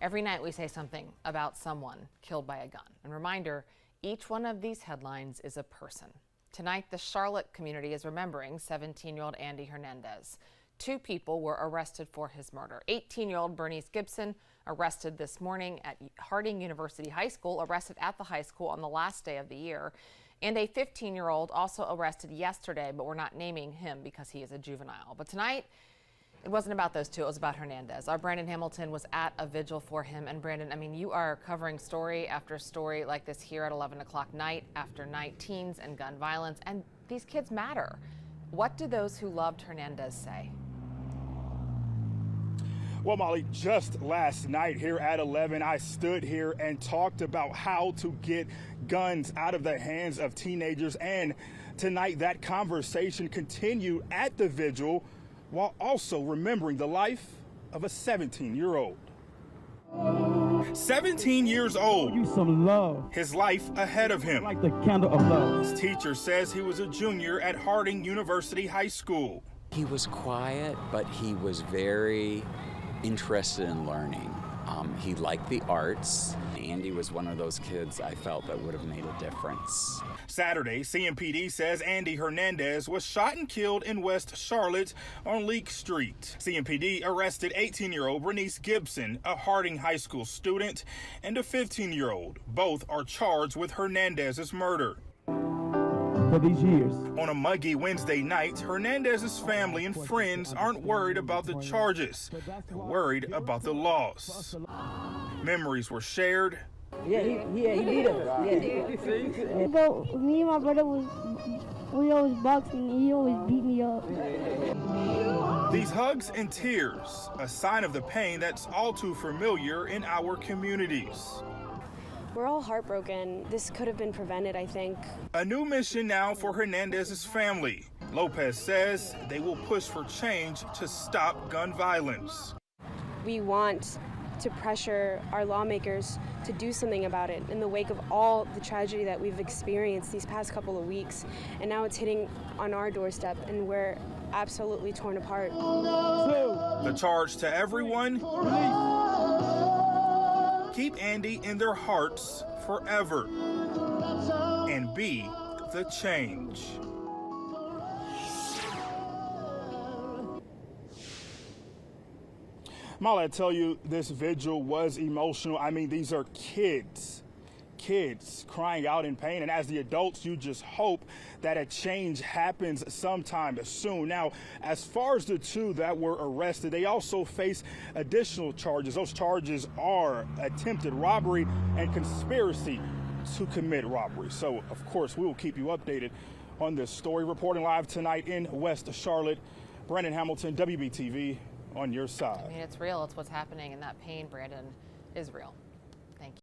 Every night we say something about someone killed by a gun. And reminder, each one of these headlines is a person. Tonight, the Charlotte community is remembering 17-year-old Andy Hernandez. 2 people were arrested for his murder. 18-year-old Bernice Gibson, arrested this morning at Harding University High School, arrested at the high school on the last day of the year. And a 15-year-old also arrested yesterday, but we're not naming him because he is a juvenile. But tonight, it wasn't about those 2, it was about Hernandez. Our Brandon Hamilton was at a vigil for him. And Brandon, I mean, you are covering story after story like this here at 11 o'clock night after night, teens and gun violence. And these kids matter. What do those who loved Hernandez say? Well, Molly, just last night here at 11, I stood here and talked about how to get guns out of the hands of teenagers. And tonight, that conversation continued at the vigil while also remembering the life of a 17-year-old. 17 years old. You some love. His life ahead of him. Like the candle of love. His teacher says he was a junior at Harding University High School. He was quiet, but he was very interested in learning. He liked the arts. Andy was one of those kids I felt that would have made a difference. Saturday, CMPD says Andy Hernandez was shot and killed in West Charlotte on Leek Street. CMPD arrested 18-year-old Bernice Gibson, a Harding High School student, and a 15-year-old. Both are charged with Hernandez's murder. For these years. On a muggy Wednesday night, Hernandez's family and friends aren't worried about the charges. They're worried about the loss. Memories were shared. Yeah, he beat us. Yeah. But me and my brother we always boxing and he always beat me up. These hugs and tears, a sign of the pain that's all too familiar in our communities. We're all heartbroken. This could have been prevented, I think. A new mission now for Hernandez's family. Lopez says they will push for change to stop gun violence. We want to pressure our lawmakers to do something about it in the wake of all the tragedy that we've experienced these past couple of weeks. And now it's hitting on our doorstep and we're absolutely torn apart. The charge to everyone: keep Andy in their hearts forever and be the change. Molly, I tell you, this vigil was emotional. I mean, these are kids crying out in pain. And as the adults, you just hope that a change happens sometime soon. Now, as far as the 2 that were arrested, they also face additional charges. Those charges are attempted robbery and conspiracy to commit robbery. So, of course, we will keep you updated on this story. Reporting live tonight in West Charlotte, Brandon Hamilton, WBTV, on your side. I mean, it's real. It's what's happening, and that pain, Brandon, is real.